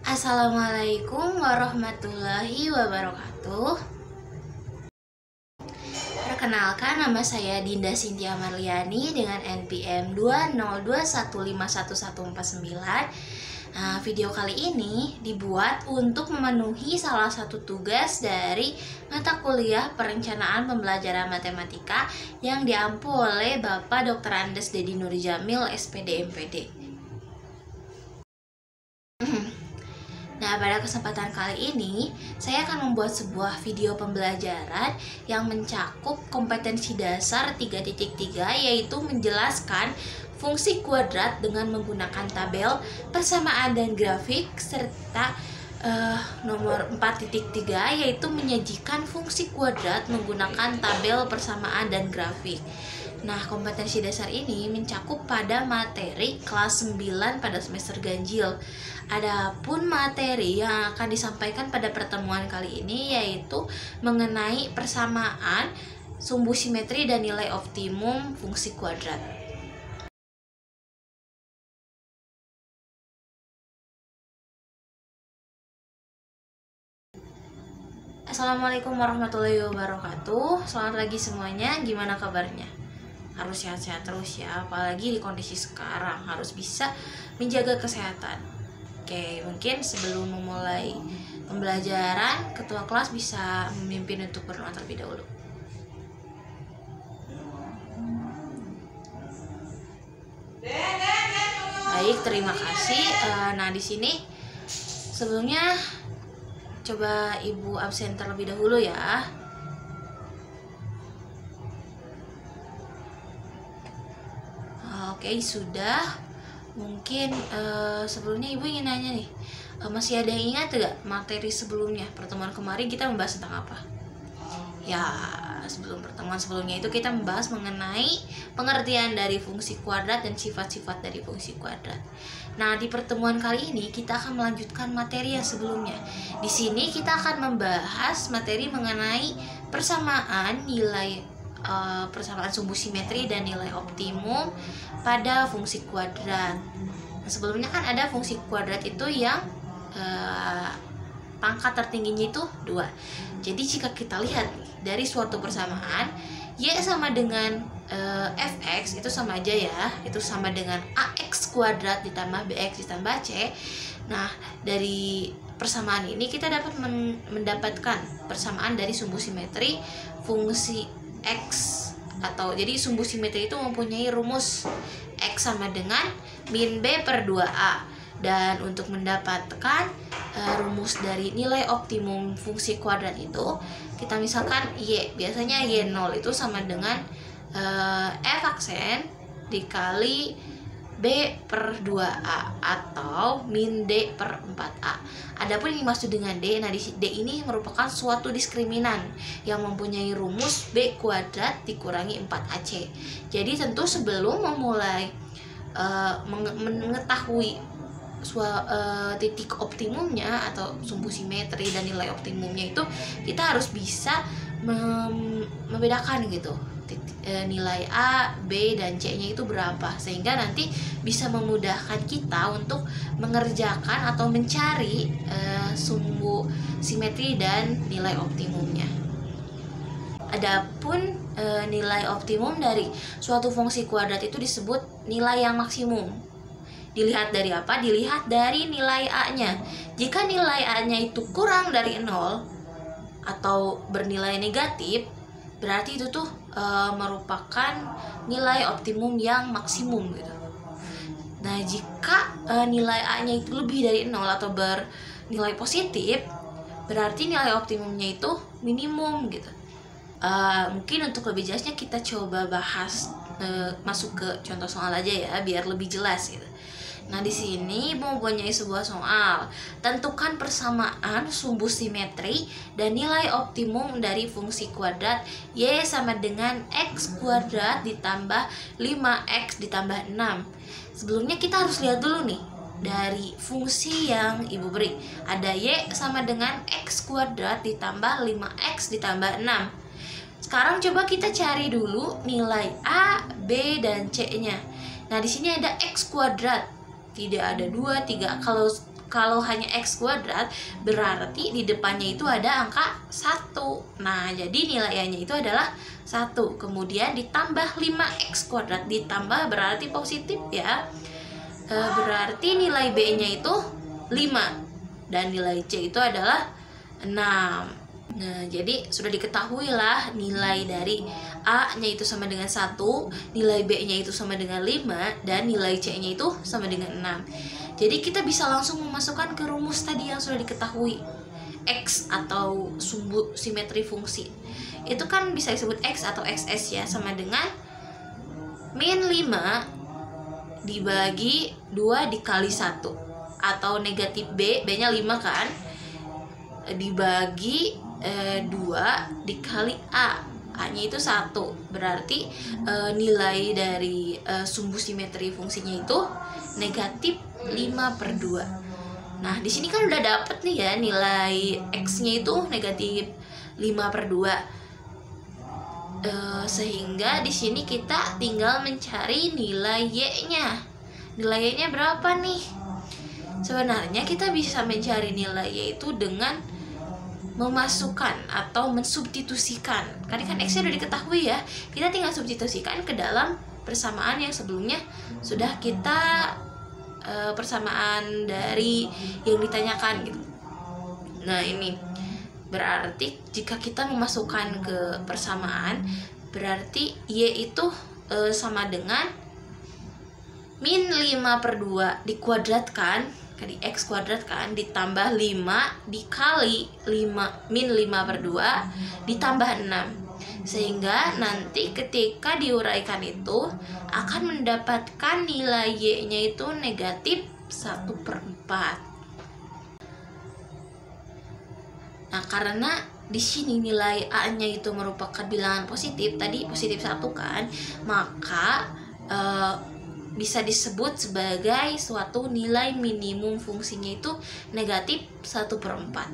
Assalamualaikum warahmatullahi wabarakatuh. Perkenalkan, nama saya Dinda Cynthia Marliani dengan NPM 202151149. Video kali ini dibuat untuk memenuhi salah satu tugas dari mata kuliah perencanaan pembelajaran matematika yang diampu oleh Bapak Dr. Andes Dedi Nurjamil, SPD MPD. Nah, pada kesempatan kali ini, saya akan membuat sebuah video pembelajaran yang mencakup kompetensi dasar 3.3, yaitu menjelaskan fungsi kuadrat dengan menggunakan tabel, persamaan dan grafik, serta nomor 4.3, yaitu menyajikan fungsi kuadrat menggunakan tabel, persamaan dan grafik. Nah, kompetensi dasar ini mencakup pada materi kelas 9 pada semester ganjil. Adapun materi yang akan disampaikan pada pertemuan kali ini yaitu mengenai persamaan, sumbu simetri dan nilai optimum fungsi kuadrat. Assalamualaikum warahmatullahi wabarakatuh. Selamat pagi semuanya, gimana kabarnya? Harus sehat-sehat terus ya, apalagi di kondisi sekarang harus bisa menjaga kesehatan. Oke, mungkin sebelum memulai pembelajaran, ketua kelas bisa memimpin untuk berdoa terlebih dahulu. Baik, terima kasih. Nah, di sini sebelumnya coba Ibu absen terlebih dahulu ya. Oke, sudah. Mungkin sebelumnya Ibu ingin nanya nih, masih ada yang ingat gak materi sebelumnya? Pertemuan kemarin kita membahas tentang apa? Ya, sebelum pertemuan sebelumnya itu kita membahas mengenai pengertian dari fungsi kuadrat dan sifat-sifat dari fungsi kuadrat. Nah, di pertemuan kali ini kita akan melanjutkan materi yang sebelumnya. Di sini kita akan membahas materi mengenai persamaan nilai persamaan sumbu simetri dan nilai optimum pada fungsi kuadrat. Nah, sebelumnya kan ada fungsi kuadrat itu yang pangkat tertingginya itu 2. Jadi jika kita lihat dari suatu persamaan, Y sama dengan Fx itu sama aja ya, itu sama dengan AX kuadrat ditambah BX ditambah C. Nah, dari persamaan ini kita dapat mendapatkan persamaan dari sumbu simetri fungsi X, atau jadi sumbu simetri itu mempunyai rumus X sama dengan min B per 2A. Dan untuk mendapatkan rumus dari nilai optimum fungsi kuadrat itu, kita misalkan Y, biasanya Y0 itu sama dengan F aksen dikali B per 2A atau min D per 4A. Adapun yang dimaksud dengan D, nah D ini merupakan suatu diskriminan yang mempunyai rumus B kuadrat dikurangi 4AC. Jadi tentu sebelum memulai mengetahui titik optimumnya atau sumbu simetri dan nilai optimumnya itu, kita harus bisa membedakan gitu nilai A, B, dan C-nya itu berapa, sehingga nanti bisa memudahkan kita untuk mengerjakan atau mencari sumbu simetri dan nilai optimumnya. Adapun nilai optimum dari suatu fungsi kuadrat itu disebut nilai yang maksimum. Dilihat dari apa? Dilihat dari nilai A-nya. Jika nilai A-nya itu kurang dari 0 atau bernilai negatif, berarti itu tuh merupakan nilai optimum yang maksimum gitu. Nah, jika nilai A-nya itu lebih dari 0 atau bernilai positif, berarti nilai optimumnya itu minimum gitu. Mungkin untuk lebih jelasnya kita coba bahas masuk ke contoh soal aja ya, biar lebih jelas gitu. Nah, di sini Ibu mempunyai sebuah soal. Tentukan persamaan sumbu simetri dan nilai optimum dari fungsi kuadrat Y sama dengan X kuadrat ditambah 5X ditambah 6. Sebelumnya kita harus lihat dulu nih, dari fungsi yang Ibu beri. Ada Y sama dengan X kuadrat ditambah 5X ditambah 6. Sekarang coba kita cari dulu nilai A, B, dan C-nya. Nah, di sini ada X kuadrat. Tidak ada 2, 3. Kalau hanya X kuadrat berarti di depannya itu ada angka 1. Nah, jadi nilai A-nya itu adalah 1. Kemudian ditambah 5X kuadrat, ditambah berarti positif ya. Berarti nilai B-nya itu 5 dan nilai C itu adalah 6. Nah, jadi sudah diketahui lah nilai dari A-nya itu sama dengan 1, nilai B-nya itu sama dengan 5, dan nilai C-nya itu sama dengan 6. Jadi kita bisa langsung memasukkan ke rumus tadi yang sudah diketahui. X atau sumbu simetri fungsi. Itu kan bisa disebut X atau XS ya, sama dengan min 5 dibagi 2 dikali 1. Atau negatif B, B-nya 5 kan, dibagi 2 dikali A, A-nya itu 1. Berarti nilai dari sumbu simetri fungsinya itu negatif 5/2. Nah, di sini kan udah dapet nih ya nilai X-nya itu negatif 5/2. Sehingga di sini kita tinggal mencari nilai Y-nya. Nilai Y-nya berapa nih? Sebenarnya kita bisa mencari nilai Y itu dengan memasukkan atau mensubstitusikan. Karena kan X-nya udah diketahui ya. Kita tinggal substitusikan ke dalam persamaan yang sebelumnya sudah kita persamaan dari yang ditanyakan gitu. Nah, ini berarti jika kita memasukkan ke persamaan, berarti Y itu sama dengan min 5/2 dikuadratkan di X kuadrat kan, ditambah 5 dikali 5 min 5/2 ditambah 6. Sehingga nanti ketika diuraikan itu akan mendapatkan nilai Y-nya itu negatif 1/4. Nah, karena di sini nilai A-nya itu merupakan bilangan positif, tadi positif 1 kan, maka bisa disebut sebagai suatu nilai minimum fungsinya itu negatif 1/4.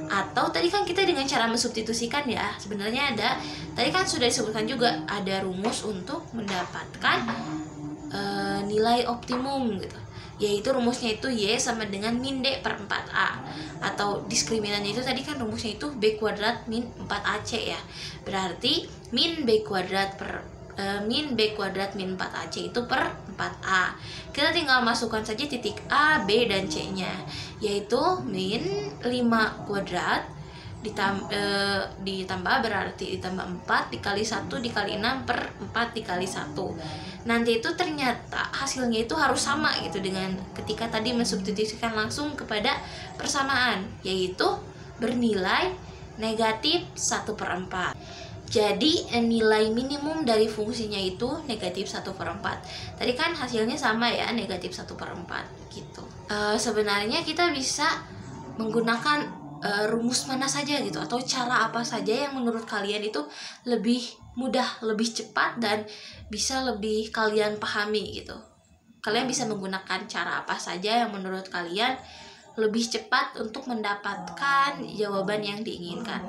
Atau tadi kan kita dengan cara mensubstitusikan ya, sebenarnya ada, tadi kan sudah disebutkan juga ada rumus untuk mendapatkan nilai optimum gitu, yaitu rumusnya itu Y sama dengan min D/4A. Atau diskriminannya itu tadi kan rumusnya itu B kuadrat min 4AC ya, berarti min B kuadrat min 4AC itu per 4A. Kita tinggal masukkan saja titik A, B, dan C-nya, yaitu min 5 kuadrat ditambah berarti ditambah 4 dikali 1 dikali 6 per 4 dikali 1. Nanti itu ternyata hasilnya itu harus sama gitu dengan ketika tadi mensubstitusikan langsung kepada persamaan, yaitu bernilai negatif 1/4. Jadi nilai minimum dari fungsinya itu negatif 1/4. Tadi kan hasilnya sama ya, negatif 1/4 gitu. Sebenarnya kita bisa menggunakan rumus mana saja gitu, atau cara apa saja yang menurut kalian itu lebih mudah, lebih cepat, dan bisa lebih kalian pahami gitu. Kalian bisa menggunakan cara apa saja yang menurut kalian lebih cepat untuk mendapatkan jawaban yang diinginkan.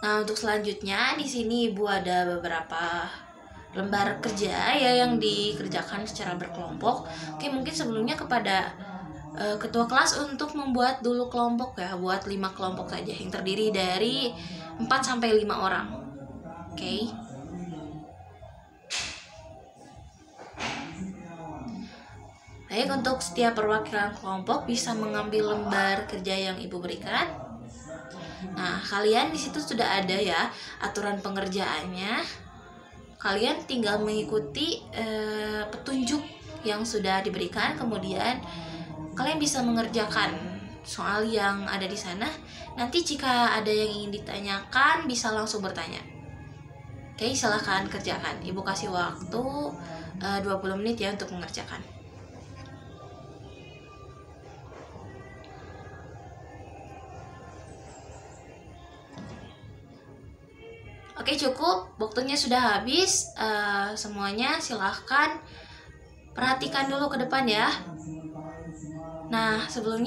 Nah, untuk selanjutnya di sini Ibu ada beberapa lembar kerja ya yang dikerjakan secara berkelompok. Oke, mungkin sebelumnya kepada ketua kelas untuk membuat dulu kelompok ya, buat 5 kelompok saja yang terdiri dari 4 sampai 5 orang. Oke. Baik, untuk setiap perwakilan kelompok bisa mengambil lembar kerja yang Ibu berikan. Nah, kalian di situ sudah ada ya aturan pengerjaannya. Kalian tinggal mengikuti petunjuk yang sudah diberikan, kemudian kalian bisa mengerjakan soal yang ada di sana. Nanti jika ada yang ingin ditanyakan bisa langsung bertanya. Oke, silahkan kerjakan. Ibu kasih waktu 20 menit ya untuk mengerjakan. Oke, cukup, waktunya sudah habis. Semuanya silahkan perhatikan dulu ke depan ya. Nah, sebelum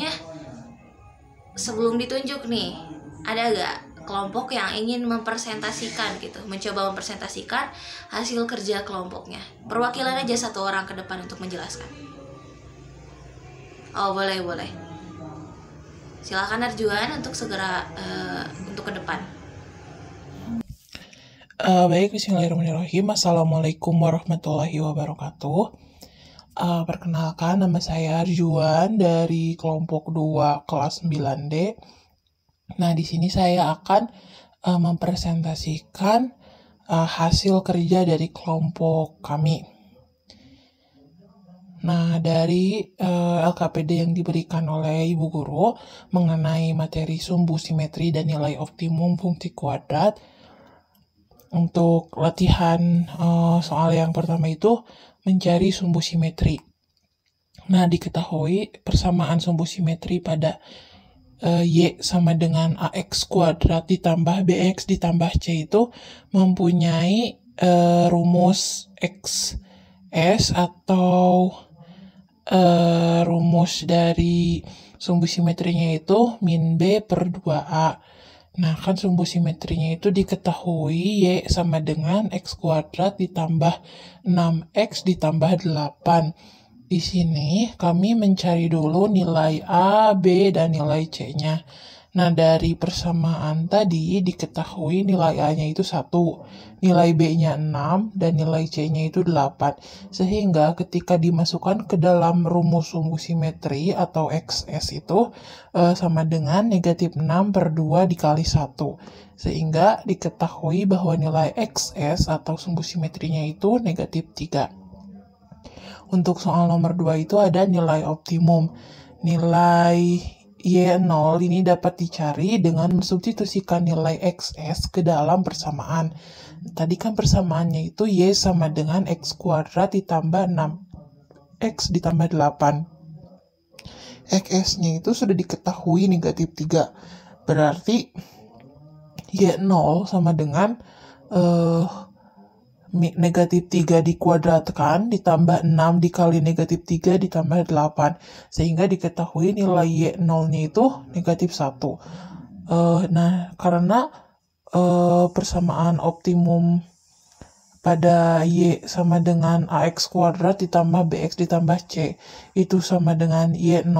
ditunjuk nih, ada gak kelompok yang ingin mempresentasikan gitu, mencoba mempresentasikan hasil kerja kelompoknya? Perwakilan aja 1 orang ke depan untuk menjelaskan. Oh, boleh, boleh. Silakan Arjuan untuk segera untuk ke depan. Baik, bismillahirrahmanirrahim. Assalamualaikum warahmatullahi wabarakatuh. Perkenalkan, nama saya Arjuan dari kelompok 2 kelas 9D. Nah, di sini saya akan mempresentasikan hasil kerja dari kelompok kami. Nah, dari LKPD yang diberikan oleh Ibu Guru mengenai materi sumbu simetri dan nilai optimum fungsi kuadrat, untuk latihan soal yang pertama itu mencari sumbu simetri. Nah, diketahui persamaan sumbu simetri pada Y sama dengan AX kuadrat ditambah BX ditambah C itu mempunyai rumus XS atau rumus dari sumbu simetrinya itu min B per 2A. Nah, kan sumbu simetrinya itu diketahui Y sama dengan X kuadrat ditambah 6X ditambah 8. Di sini kami mencari dulu nilai A, B, dan nilai C-nya. Nah, dari persamaan tadi diketahui nilai A-nya itu 1, nilai B-nya 6, dan nilai C-nya itu 8. Sehingga ketika dimasukkan ke dalam rumus sumbu simetri atau XS itu sama dengan negatif 6 per 2 dikali 1. Sehingga diketahui bahwa nilai XS atau sumbu simetrinya itu negatif 3. Untuk soal nomor 2 itu ada nilai optimum. Nilai Y0 ini dapat dicari dengan mensubstitusikan nilai XS ke dalam persamaan. Tadi kan persamaannya itu Y sama dengan X kuadrat ditambah 6X ditambah 8. XS-nya itu sudah diketahui negatif 3. Berarti Y0 sama dengan negatif 3 dikuadratkan ditambah 6 dikali negatif 3 ditambah 8. Sehingga diketahui nilai Y0-nya itu negatif 1. Nah, karena persamaan optimum pada Y sama dengan AX kuadrat ditambah BX ditambah C itu sama dengan Y0.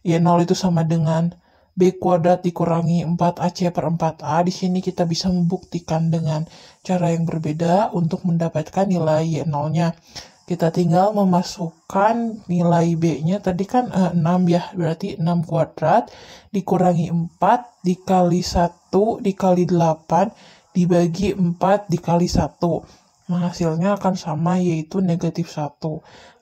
Y0 itu sama dengan B kuadrat dikurangi 4AC per 4A. Di sini kita bisa membuktikan dengan cara yang berbeda untuk mendapatkan nilai Y0-nya. Kita tinggal memasukkan nilai B-nya. Tadi kan 6 ya, berarti 6 kuadrat dikurangi 4 dikali 1 dikali 8 dibagi 4 dikali 1. Nah, hasilnya akan sama, yaitu negatif 1.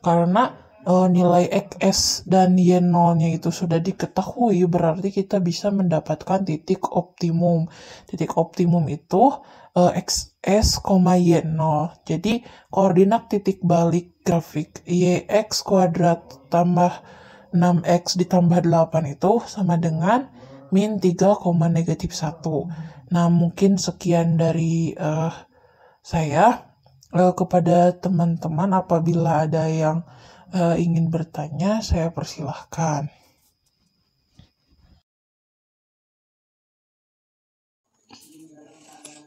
Karena nilai XS dan Y0-nya itu sudah diketahui, berarti kita bisa mendapatkan titik optimum. Titik optimum itu XS, Y0. Jadi, koordinat titik balik grafik YX kuadrat tambah 6X ditambah 8 itu sama dengan min 3, negatif 1. Nah, mungkin sekian dari saya. Kepada teman-teman, apabila ada yang ingin bertanya, saya persilahkan.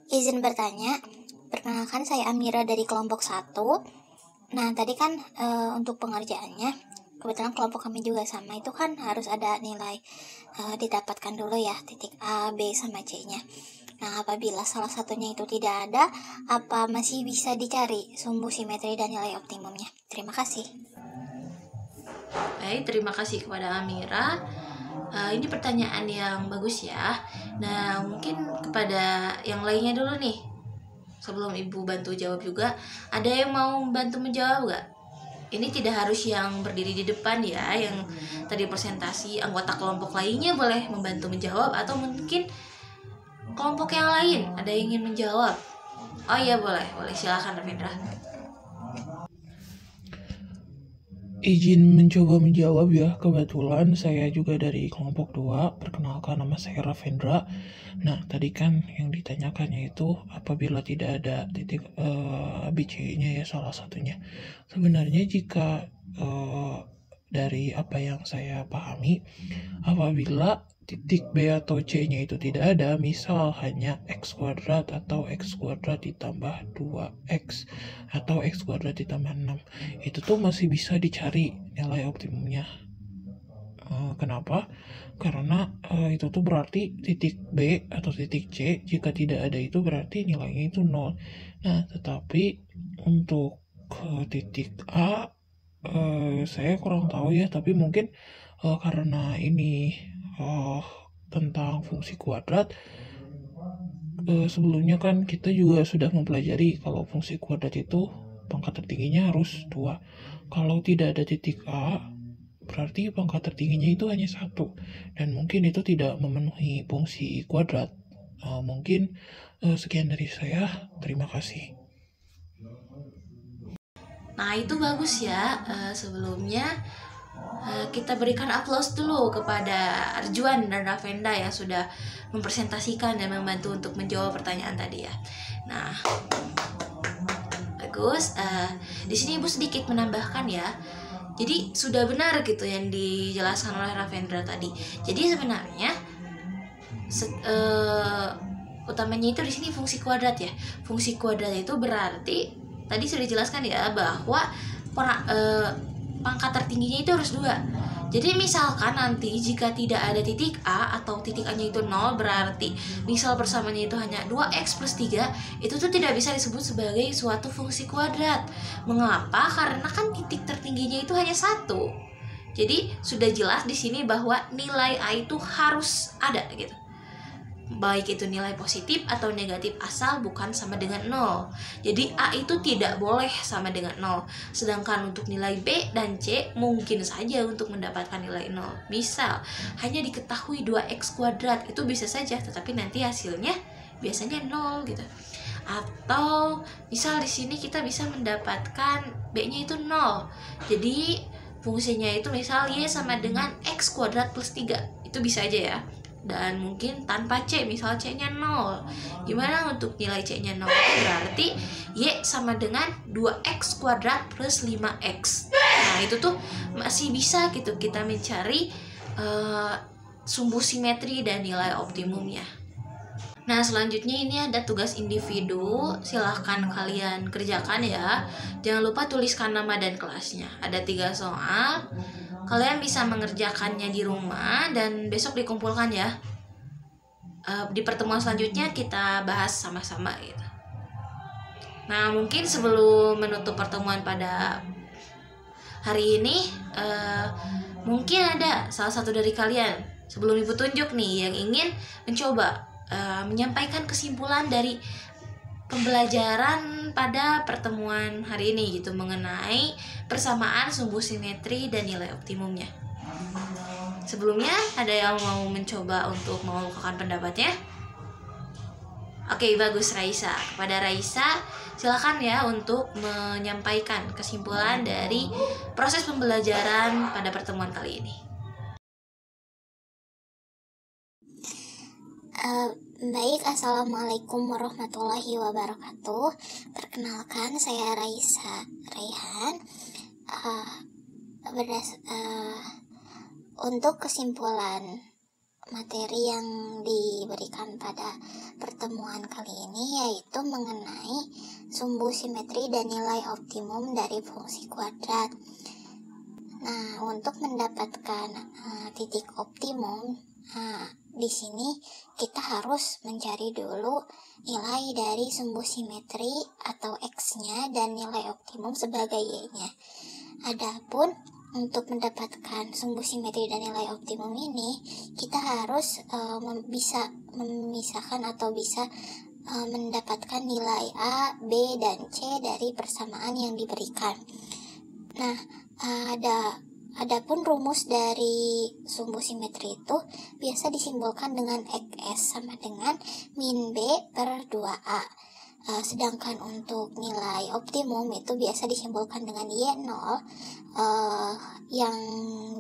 Izin bertanya, perkenalkan saya Amira dari kelompok 1. Nah, tadi kan untuk pengerjaannya, kebetulan kelompok kami juga sama, itu kan harus ada nilai didapatkan dulu ya, titik A, B, sama C-nya. Nah, apabila salah satunya itu tidak ada, apa masih bisa dicari sumbu simetri dan nilai optimumnya? Terima kasih. Baik, terima kasih kepada Amira. Ini pertanyaan yang bagus ya. Nah, mungkin kepada yang lainnya dulu nih. Sebelum Ibu bantu jawab juga, ada yang mau bantu menjawab nggak? Ini tidak harus yang berdiri di depan ya, yang tadi presentasi. Anggota kelompok lainnya boleh membantu menjawab, atau mungkin kelompok yang lain ada yang ingin menjawab. Oh iya, boleh, silakan Ravindra. Izin mencoba menjawab ya, kebetulan saya juga dari kelompok 2, perkenalkan nama saya Ravindra. Nah, tadi kan yang ditanyakannya itu apabila tidak ada titik ABC-nya ya salah satunya. Sebenarnya jika dari apa yang saya pahami, apabila titik B atau C-nya itu tidak ada, misal hanya X kuadrat atau X kuadrat ditambah 2X atau X kuadrat ditambah 6, itu tuh masih bisa dicari nilai optimumnya. Kenapa? Karena itu tuh berarti titik B atau titik C, jika tidak ada itu berarti nilainya itu 0. Nah, tetapi untuk titik A saya kurang tahu ya, tapi mungkin karena ini tentang fungsi kuadrat, sebelumnya kan kita juga sudah mempelajari kalau fungsi kuadrat itu pangkat tertingginya harus 2. Kalau tidak ada titik A, berarti pangkat tertingginya itu hanya 1, dan mungkin itu tidak memenuhi fungsi kuadrat. Mungkin sekian dari saya, terima kasih. Nah, itu bagus ya. Sebelumnya kita berikan aplaus dulu kepada Arjuan dan Ravenda yang sudah mempresentasikan dan membantu untuk menjawab pertanyaan tadi ya. Nah, bagus. Di sini Ibu sedikit menambahkan ya. Jadi sudah benar gitu yang dijelaskan oleh Ravendra tadi. Jadi sebenarnya utamanya itu di sini fungsi kuadrat ya. Fungsi kuadrat itu berarti tadi sudah dijelaskan ya bahwa pangkat tertingginya itu harus 2. Jadi misalkan nanti jika tidak ada titik A atau titik A-nya itu 0, berarti misal bersamanya itu hanya 2x plus 3, itu tuh tidak bisa disebut sebagai suatu fungsi kuadrat. Mengapa? Karena kan titik tertingginya itu hanya 1. Jadi sudah jelas di sini bahwa nilai A itu harus ada gitu. Baik itu nilai positif atau negatif asal bukan sama dengan 0. Jadi A itu tidak boleh sama dengan 0. Sedangkan untuk nilai B dan C mungkin saja untuk mendapatkan nilai 0. Misal hanya diketahui 2x kuadrat, itu bisa saja, tetapi nanti hasilnya biasanya 0 gitu. Atau misal di sini kita bisa mendapatkan B-nya itu 0. Jadi fungsinya itu misal Y sama dengan x kuadrat plus 3. Itu bisa aja ya. Dan mungkin tanpa C, misal C-nya 0. Gimana untuk nilai C-nya 0? Berarti Y sama dengan 2x kuadrat plus 5x. Nah, itu tuh masih bisa gitu kita mencari sumbu simetri dan nilai optimumnya. Nah, selanjutnya ini ada tugas individu. Silahkan kalian kerjakan ya. Jangan lupa tuliskan nama dan kelasnya. Ada 3 soal. Kalian bisa mengerjakannya di rumah dan besok dikumpulkan ya. Di pertemuan selanjutnya kita bahas sama-sama gitu. Nah, mungkin sebelum menutup pertemuan pada hari ini, mungkin ada salah satu dari kalian sebelum Ibu tunjuk nih yang ingin mencoba menyampaikan kesimpulan dari pembelajaran pada pertemuan hari ini gitu mengenai persamaan sumbu simetri dan nilai optimumnya. Sebelumnya ada yang mau mencoba untuk mengemukakan pendapatnya? Oke, bagus Raisa. Kepada Raisa, silakan ya untuk menyampaikan kesimpulan dari proses pembelajaran pada pertemuan kali ini. Baik, Assalamualaikum warahmatullahi wabarakatuh. Perkenalkan, saya Raisa Raihan. Untuk kesimpulan materi yang diberikan pada pertemuan kali ini yaitu mengenai sumbu simetri dan nilai optimum dari fungsi kuadrat. Nah, untuk mendapatkan titik optimum, di sini kita harus mencari dulu nilai dari sumbu simetri atau X-nya dan nilai optimum sebagai Y-nya. Adapun untuk mendapatkan sumbu simetri dan nilai optimum ini, kita harus bisa memisahkan atau bisa mendapatkan nilai A, B, dan C dari persamaan yang diberikan. Nah, adapun rumus dari sumbu simetri itu biasa disimbolkan dengan XS sama dengan min B per 2A. Sedangkan untuk nilai optimum itu biasa disimbolkan dengan Y0, yang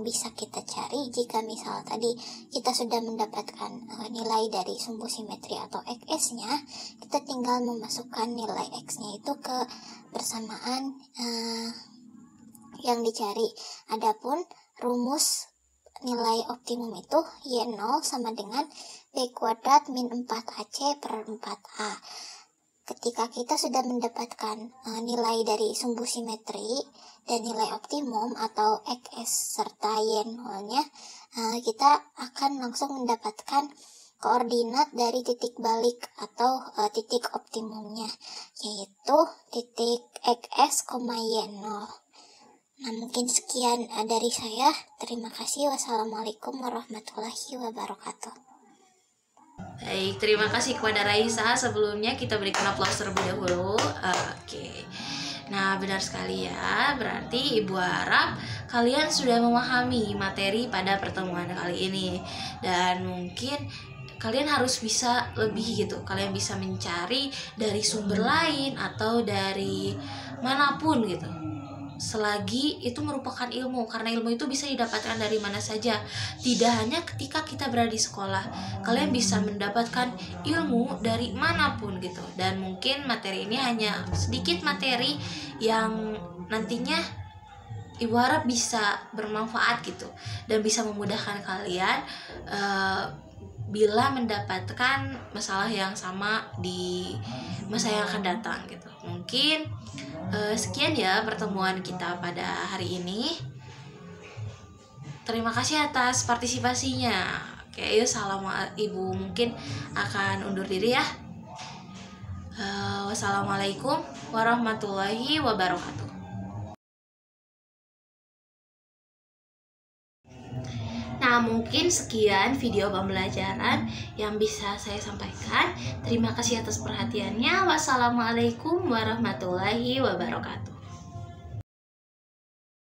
bisa kita cari jika misal tadi kita sudah mendapatkan nilai dari sumbu simetri atau XS-nya, kita tinggal memasukkan nilai X-nya itu ke persamaan yang dicari. Adapun rumus nilai optimum itu Y0 sama dengan B kuadrat min 4AC per 4A. ketika kita sudah mendapatkan nilai dari sumbu simetri dan nilai optimum atau XS serta Y0-nya, kita akan langsung mendapatkan koordinat dari titik balik atau titik optimumnya, yaitu titik XS, Y0. Nah, mungkin sekian dari saya. Terima kasih. Wassalamualaikum warahmatullahi wabarakatuh. Baik, terima kasih kepada Raisa. Sebelumnya kita berikan aplaus terlebih dahulu. Oke. Nah, benar sekali ya. Berarti Ibu harap kalian sudah memahami materi pada pertemuan kali ini. Dan mungkin kalian harus bisa lebih gitu. Kalian bisa mencari dari sumber lain atau dari manapun gitu. Selagi itu merupakan ilmu, karena ilmu itu bisa didapatkan dari mana saja, tidak hanya ketika kita berada di sekolah. Kalian bisa mendapatkan ilmu dari manapun gitu. Dan mungkin materi ini hanya sedikit materi yang nantinya Ibu harap bisa bermanfaat gitu, dan bisa memudahkan kalian bila mendapatkan masalah yang sama di masa yang akan datang gitu. Mungkin sekian ya pertemuan kita pada hari ini. Terima kasih atas partisipasinya. Oke, yuk salam Ibu mungkin akan undur diri ya. Wassalamualaikum warahmatullahi wabarakatuh. Nah, mungkin sekian video pembelajaran yang bisa saya sampaikan. Terima kasih atas perhatiannya. Wassalamualaikum warahmatullahi wabarakatuh.